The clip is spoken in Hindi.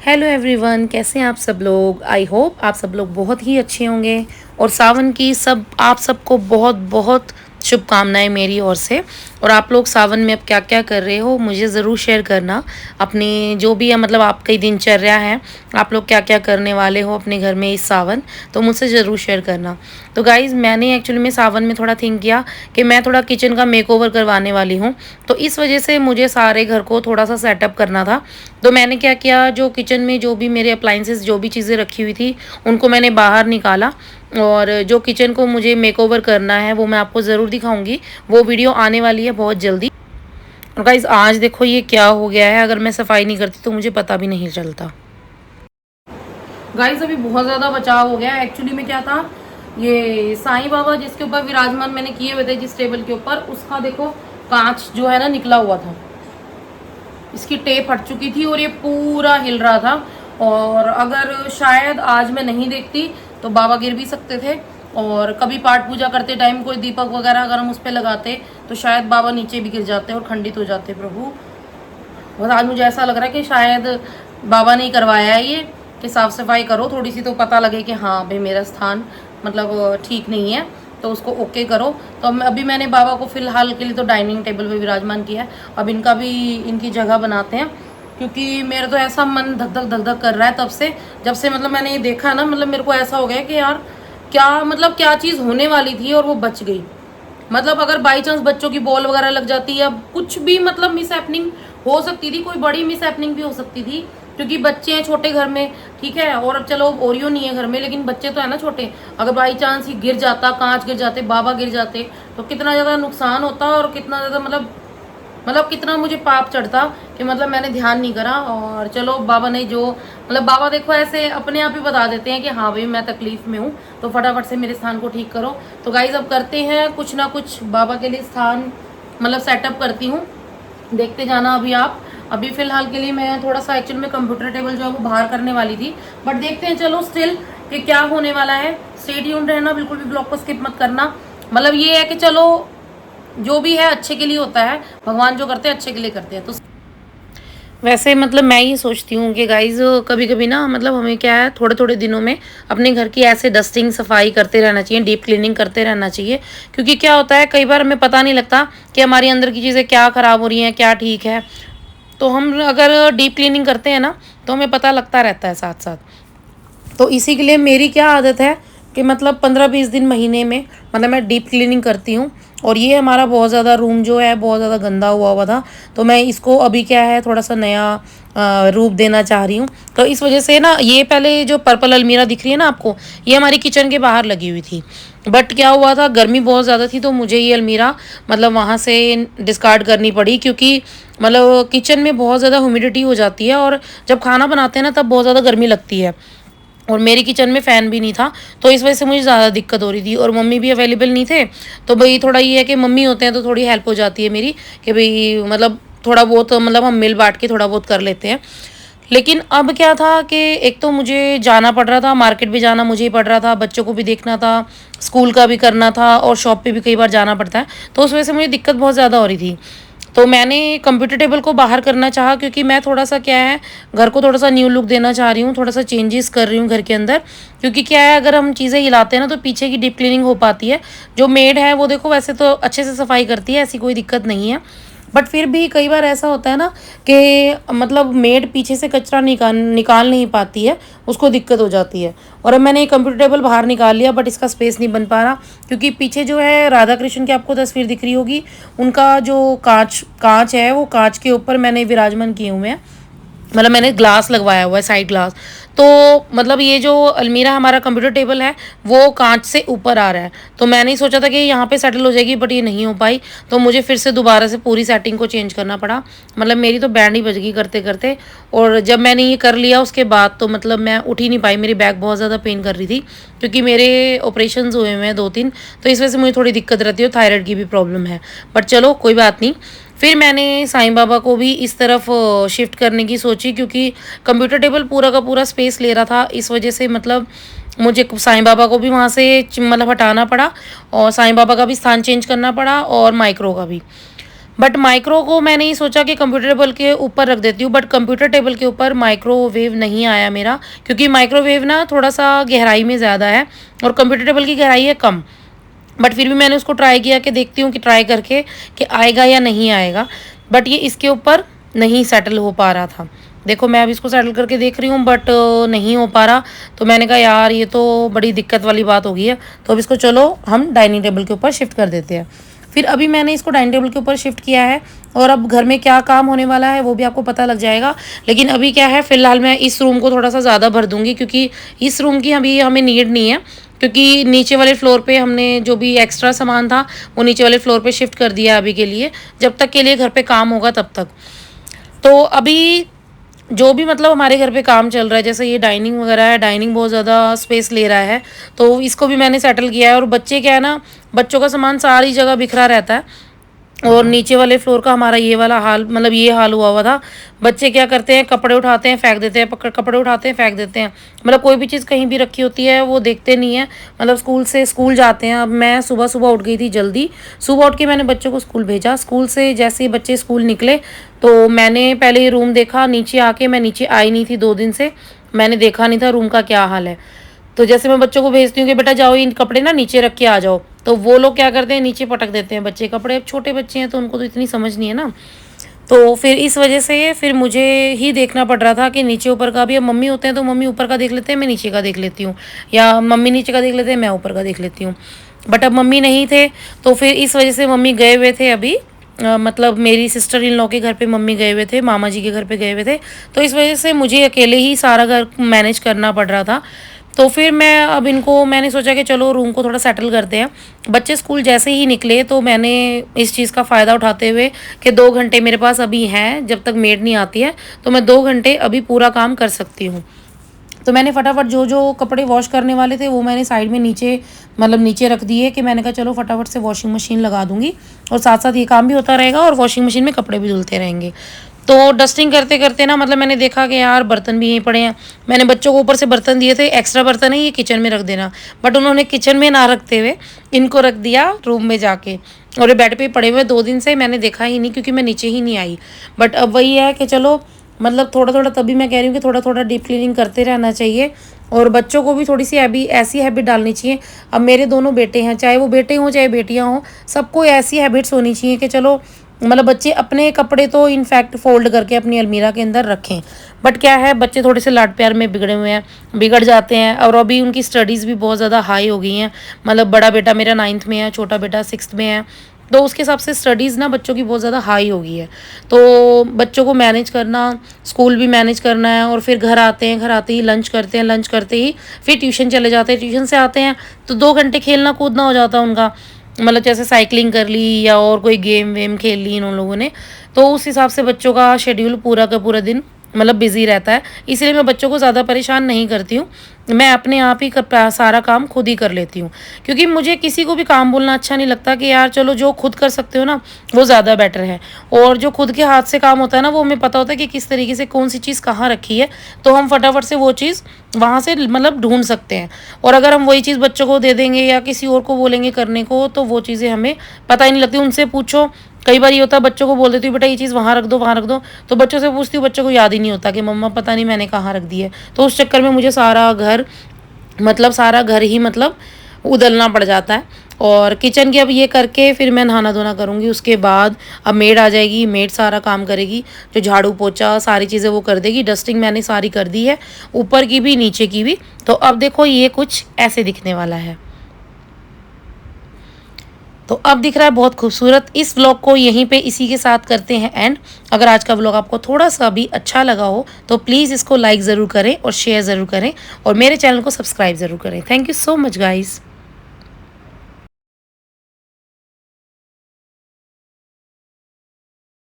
हेलो एवरीवन, कैसे हैं आप सब लोग। आई होप आप सब लोग बहुत ही अच्छे होंगे और सावन की आप सबको बहुत बहुत शुभकामनाएं मेरी ओर से। और आप लोग सावन में अब क्या क्या कर रहे हो मुझे ज़रूर शेयर करना। अपनी जो भी है मतलब आपकी दिनचर्या है, आप लोग क्या क्या करने वाले हो अपने घर में इस सावन, तो मुझसे ज़रूर शेयर करना। तो गाइज़, मैंने एक्चुअली में सावन में थोड़ा थिंक किया कि मैं थोड़ा किचन का मेकओवर करवाने वाली हूँ, तो इस वजह से मुझे सारे घर को थोड़ा सा सेटअप करना था। तो मैंने क्या किया, जो किचन में जो भी मेरे अप्लाइंसेस जो भी चीज़ें रखी हुई थी उनको मैंने बाहर निकाला, और जो किचन को मुझे मेकओवर करना है वो मैं आपको ज़रूर दिखाऊंगी। वो वीडियो आने वाली है बहुत जल्दी। और गाइस, आज देखो ये क्या हो गया है, अगर मैं सफाई नहीं करती तो मुझे पता भी नहीं चलता। गाइस, अभी बहुत ज़्यादा बचाव हो गया है। एक्चुअली में क्या था, ये साईं बाबा जिसके ऊपर विराजमान मैंने किए हुए थे जिस टेबल के ऊपर, उसका देखो कांच जो है ना निकला हुआ था, इसकी टेप हट चुकी थी और ये पूरा हिल रहा था। और अगर शायद आज मैं नहीं देखती तो बाबा गिर भी सकते थे, और कभी पाठ पूजा करते टाइम कोई दीपक वगैरह अगर हम उस पर लगाते तो शायद बाबा नीचे भी गिर जाते और खंडित हो जाते। प्रभु, बस आज मुझे ऐसा लग रहा है कि शायद बाबा ने करवाया है ये, कि साफ सफाई करो थोड़ी सी तो पता लगे कि हाँ भाई मेरा स्थान मतलब ठीक नहीं है, तो उसको ओके करो। तो अभी मैंने बाबा को फिलहाल के लिए तो डाइनिंग टेबल पे विराजमान किया है। अब इनका भी इनकी जगह बनाते हैं, क्योंकि मेरा तो ऐसा मन धक धक कर रहा है तब से, जब से मतलब मैंने ये देखा ना, मतलब मेरे को ऐसा हो गया कि यार क्या मतलब क्या चीज़ होने वाली थी और वो बच गई। मतलब अगर बाई चांस बच्चों की बॉल वगैरह लग जाती या कुछ भी मतलब मिस हैपनिंग हो सकती थी, कोई बड़ी मिस हैपनिंग भी हो सकती थी, क्योंकि बच्चे हैं छोटे घर में, ठीक है। और अब चलो ओरियो नहीं है घर में, लेकिन बच्चे तो है ना छोटे। अगर बाई चांस ही गिर जाता, कांच गिर जाते, बाबा गिर जाते, तो कितना ज़्यादा नुकसान होता और कितना ज़्यादा मतलब कितना मुझे पाप चढ़ता कि मतलब मैंने ध्यान नहीं करा। और चलो बाबा ने जो मतलब बाबा देखो ऐसे अपने आप ही बता देते हैं कि हाँ भाई मैं तकलीफ में हूँ, तो फटाफट से मेरे स्थान को ठीक करो। तो गाइज अब करते हैं कुछ ना कुछ बाबा के लिए स्थान मतलब सेटअप करती हूँ, देखते जाना अभी आप। अभी फिलहाल के लिए मैं थोड़ा सा एक्चुअल में कंप्यूटर टेबल जो है वो बाहर करने वाली थी, बट देखते हैं चलो स्टिल कि क्या होने वाला है। स्टे ट्यून्ड रहना, बिल्कुल भी ब्लॉग को स्किप मत करना। मतलब ये है कि चलो जो भी है अच्छे के लिए होता है, भगवान जो करते हैं अच्छे के लिए करते हैं। तो वैसे मतलब मैं ये सोचती हूँ कि गाइज कभी कभी ना मतलब हमें क्या है, थोड़े थोड़े दिनों में अपने घर की ऐसे डस्टिंग सफाई करते रहना चाहिए, डीप क्लीनिंग करते रहना चाहिए। क्योंकि क्या होता है, कई बार हमें पता नहीं लगता कि हमारी अंदर की चीज़ें क्या ख़राब हो रही हैं, क्या ठीक है। तो हम अगर डीप क्लीनिंग करते हैं ना तो हमें पता लगता रहता है साथ साथ। तो इसी के लिए मेरी क्या आदत है कि मतलब 15-20 दिन महीने में मतलब मैं डीप क्लीनिंग करती हूँ। और ये हमारा बहुत ज़्यादा रूम जो है बहुत ज़्यादा गंदा हुआ हुआ था, तो मैं इसको अभी क्या है थोड़ा सा नया रूप देना चाह रही हूँ। तो इस वजह से ना ये पहले जो पर्पल अलमीरा दिख रही है ना आपको, ये हमारी किचन के बाहर लगी हुई थी। बट क्या हुआ था, गर्मी बहुत ज़्यादा थी तो मुझे ये अलमीरा मतलब वहाँ से डिस्कार्ड करनी पड़ी, क्योंकि मतलब किचन में बहुत ज़्यादा ह्यूमिडिटी हो जाती है और जब खाना बनाते हैं ना तब बहुत ज़्यादा गर्मी लगती है। और मेरी किचन में फ़ैन भी नहीं था, तो इस वजह से मुझे ज़्यादा दिक्कत हो रही थी, और मम्मी भी अवेलेबल नहीं थे। तो भाई थोड़ा ये है कि मम्मी होते हैं तो थोड़ी हेल्प हो जाती है मेरी, कि भाई मतलब थोड़ा बहुत मतलब हम मिल बांट के थोड़ा बहुत कर लेते हैं। लेकिन अब क्या था कि एक तो मुझे जाना पड़ रहा था, मार्केट भी जाना मुझे ही पड़ रहा था, बच्चों को भी देखना था, स्कूल का भी करना था, और शॉप पे भी कई बार जाना पड़ता है, तो उस वजह से मुझे दिक्कत बहुत ज़्यादा हो रही थी। तो मैंने कंप्यूटर टेबल को बाहर करना चाहा, क्योंकि मैं थोड़ा सा क्या है घर को थोड़ा सा न्यू लुक देना चाह रही हूँ, थोड़ा सा चेंजेस कर रही हूँ घर के अंदर। क्योंकि क्या है, अगर हम चीज़ें हिलाते हैं ना तो पीछे की डीप क्लीनिंग हो पाती है। जो मेड है वो देखो वैसे तो अच्छे से सफाई करती है, ऐसी कोई दिक्कत नहीं है, बट फिर भी कई बार ऐसा होता है ना कि मतलब मेड पीछे से कचरा निकाल नहीं पाती है, उसको दिक्कत हो जाती है। और अब मैंने कंप्यूटर टेबल बाहर निकाल लिया, बट इसका स्पेस नहीं बन पा रहा, क्योंकि पीछे जो है राधा कृष्ण की आपको तस्वीर दिख रही होगी, उनका जो कांच कांच है वो कांच के ऊपर मैंने विराजमान किए हुए हैं, मतलब मैंने ग्लास लगवाया हुआ है, साइड ग्लास। तो मतलब ये जो अलमीरा हमारा कंप्यूटर टेबल है वो कांच से ऊपर आ रहा है, तो मैंने ही सोचा था कि यहाँ पे सेटल हो जाएगी, बट ये नहीं हो पाई। तो मुझे फिर से दोबारा से पूरी सेटिंग को चेंज करना पड़ा। मतलब मेरी तो बैंड ही बज गई करते करते। और जब मैंने ये कर लिया उसके बाद तो मतलब मैं उठ ही नहीं पाई, मेरी बैक बहुत ज़्यादा पेन कर रही थी, क्योंकि मेरे ऑपरेशन हुए हुए हैं 2-3, तो इस वजह से मुझे थोड़ी दिक्कत रहती है, थायराइड की भी प्रॉब्लम है। बट चलो कोई बात नहीं। फिर मैंने साईं बाबा को भी इस तरफ शिफ्ट करने की सोची, क्योंकि कंप्यूटर टेबल पूरा का पूरा स्पेस ले रहा था, इस वजह से मतलब मुझे साईं बाबा को भी वहाँ से मतलब हटाना पड़ा, और साईं बाबा का भी स्थान चेंज करना पड़ा, और माइक्रो का भी। बट माइक्रो को मैंने ये सोचा कि कंप्यूटर टेबल के ऊपर रख देती हूँ, बट कंप्यूटर टेबल के ऊपर माइक्रोवेव नहीं आया मेरा, क्योंकि माइक्रोवेव ना थोड़ा सा गहराई में ज़्यादा है और कंप्यूटर टेबल की गहराई है कम। बट फिर भी मैंने उसको ट्राई किया कि देखती हूँ कि ट्राई करके कि आएगा या नहीं आएगा, बट ये इसके ऊपर नहीं सेटल हो पा रहा था। देखो मैं अब इसको सेटल करके देख रही हूँ बट नहीं हो पा रहा, तो मैंने कहा यार ये तो बड़ी दिक्कत वाली बात हो गई है, तो अब इसको चलो हम डाइनिंग टेबल के ऊपर शिफ्ट कर देते हैं। फिर अभी मैंने इसको डाइनिंग टेबल के ऊपर शिफ्ट किया है और अब घर में क्या काम होने वाला है वो भी आपको पता लग जाएगा। लेकिन अभी क्या है, फ़िलहाल मैं इस रूम को थोड़ा सा ज़्यादा भर दूँगी, क्योंकि इस रूम की अभी हमें नीड नहीं है, क्योंकि नीचे वाले फ्लोर पे हमने जो भी एक्स्ट्रा सामान था वो नीचे वाले फ्लोर पे शिफ्ट कर दिया अभी के लिए, जब तक के लिए घर पे काम होगा तब तक। तो अभी जो भी मतलब हमारे घर पे काम चल रहा है, जैसे ये डाइनिंग वगैरह है, डाइनिंग बहुत ज़्यादा स्पेस ले रहा है, तो इसको भी मैंने सेटल किया है। और बच्चे क्या है ना, बच्चों का सामान सारी जगह बिखरा रहता है, और नीचे वाले फ्लोर का हमारा ये वाला हाल, मतलब ये हाल हुआ था। बच्चे क्या करते हैं, कपड़े उठाते हैं फेंक देते हैं, कपड़े उठाते हैं फेंक देते हैं, मतलब कोई भी चीज़ कहीं भी रखी होती है वो देखते नहीं है, मतलब स्कूल जाते हैं। अब मैं सुबह सुबह उठ गई थी जल्दी, सुबह उठ के मैंने बच्चों को स्कूल भेजा। स्कूल से जैसे ही बच्चे स्कूल निकले तो मैंने पहले ये रूम देखा, नीचे आके मैं नीचे आई नहीं थी 2 दिन से, मैंने देखा नहीं था रूम का क्या हाल है। तो जैसे मैं बच्चों को भेजती हूँ कि बेटा जाओ इन कपड़े ना नीचे रख के आ जाओ, तो वो लोग क्या करते हैं, नीचे पटक देते हैं बच्चे कपड़े। अब छोटे बच्चे हैं तो उनको तो इतनी समझ नहीं है ना, तो फिर इस वजह से फिर मुझे ही देखना पड़ रहा था कि नीचे ऊपर का भी। अब मम्मी होते हैं तो मम्मी ऊपर का देख लेते हैं, मैं नीचे का देख लेती हूँ, या मम्मी नीचे का देख लेते हैं, मैं ऊपर का देख लेती हूँ। बट अब मम्मी नहीं थे, तो फिर इस वजह से मम्मी गए हुए थे अभी, मतलब मेरी सिस्टर इन लॉ के घर पे मम्मी गए हुए थे, मामा जी के घर पे गए हुए थे, तो इस वजह से मुझे अकेले ही सारा घर मैनेज करना पड़ रहा था। तो फिर मैं अब इनको मैंने सोचा कि चलो रूम को थोड़ा सेटल करते हैं। बच्चे स्कूल जैसे ही निकले तो मैंने इस चीज़ का फ़ायदा उठाते हुए कि 2 घंटे मेरे पास अभी हैं, जब तक मेड नहीं आती है तो मैं 2 घंटे अभी पूरा काम कर सकती हूँ। तो मैंने फटाफट जो जो कपड़े वॉश करने वाले थे वो मैंने साइड में नीचे, मतलब नीचे रख दिए, कि मैंने कहा चलो फटाफट से वॉशिंग मशीन लगा दूँगी और साथ साथ ये काम भी होता रहेगा और वॉशिंग मशीन में कपड़े भी धुलते रहेंगे। तो डस्टिंग करते करते ना, मतलब मैंने देखा कि यार बर्तन भी यहीं पड़े हैं। मैंने बच्चों को ऊपर से बर्तन दिए थे, एक्स्ट्रा बर्तन है ये किचन में रख देना, बट उन्होंने किचन में ना रखते हुए इनको रख दिया रूम में जाके, और ये बेड पे पड़े हुए 2 दिन से मैंने देखा ही नहीं, क्योंकि मैं नीचे ही नहीं आई। बट अब वही है कि चलो, मतलब थोड़ा थोड़ा, तभी मैं कह रही हूँ कि थोड़ा थोड़ा डीप क्लीनिंग करते रहना चाहिए, और बच्चों को भी थोड़ी सी ऐसी हैबिट डालनी चाहिए। अब मेरे दोनों बेटे हैं, चाहे वो बेटे हों चाहे बेटियां हों, सबको ऐसी हैबिट्स होनी चाहिए कि चलो, मतलब बच्चे अपने कपड़े तो इनफैक्ट फोल्ड करके अपनी अलमीरा के अंदर रखें। बट क्या है, बच्चे थोड़े से लाड प्यार में बिगड़े हुए हैं, बिगड़ जाते हैं, और अभी उनकी स्टडीज़ भी बहुत ज़्यादा हाई हो गई हैं। मतलब बड़ा बेटा मेरा 9th में है, छोटा बेटा 6th में है, तो उसके हिसाब से स्टडीज़ ना बच्चों की बहुत ज़्यादा हाई हो गई है। तो बच्चों को मैनेज करना, स्कूल भी मैनेज करना है, और फिर घर आते हैं, घर आते ही लंच करते हैं, लंच करते ही फिर ट्यूशन चले जाते हैं, ट्यूशन से आते हैं तो 2 घंटे खेलना कूदना हो जाता है उनका, मतलब जैसे साइकिलिंग कर ली या और कोई गेम वेम खेल ली इन लोगों ने। तो उस हिसाब से बच्चों का शेड्यूल पूरा का पूरा दिन मतलब बिजी रहता है, इसलिए मैं बच्चों को ज़्यादा परेशान नहीं करती हूँ। मैं अपने आप ही सारा काम खुद ही कर लेती हूँ, क्योंकि मुझे किसी को भी काम बोलना अच्छा नहीं लगता, कि यार चलो जो खुद कर सकते हो ना वो ज़्यादा बेटर है, और जो खुद के हाथ से काम होता है ना वो हमें पता होता है कि किस तरीके से कौन सी चीज़ कहाँ रखी है, तो हम फटाफट से वो चीज़ वहाँ से मतलब ढूंढ सकते हैं। और अगर हम वही चीज़ बच्चों को दे देंगे या किसी और को बोलेंगे करने को, तो वो चीज़ें हमें पता ही नहीं लगती। उनसे पूछो, कई बार ये होता है बच्चों को बोल देती हूँ बेटा ये चीज़ वहाँ रख दो, वहाँ रख दो, तो बच्चों से पूछती हूँ, बच्चों को याद ही नहीं होता कि मम्मा पता नहीं मैंने कहाँ रख दी है। तो उस चक्कर में मुझे सारा घर ही मतलब उधलना पड़ जाता है। और किचन की अब ये करके फिर मैं नहाना धोना करूँगी, उसके बाद अब मेड आ जाएगी, मेड सारा काम करेगी, जो झाड़ू पोछा सारी चीज़ें वो कर देगी। डस्टिंग मैंने सारी कर दी है, ऊपर की भी नीचे की भी। तो अब देखो ये कुछ ऐसे दिखने वाला है, तो अब दिख रहा है बहुत खूबसूरत। इस व्लॉग को यहीं पे इसी के साथ करते हैं एंड। अगर आज का व्लॉग आपको थोड़ा सा भी अच्छा लगा हो तो प्लीज़ इसको लाइक ज़रूर करें और शेयर ज़रूर करें, और मेरे चैनल को सब्सक्राइब ज़रूर करें। Thank you so much guys.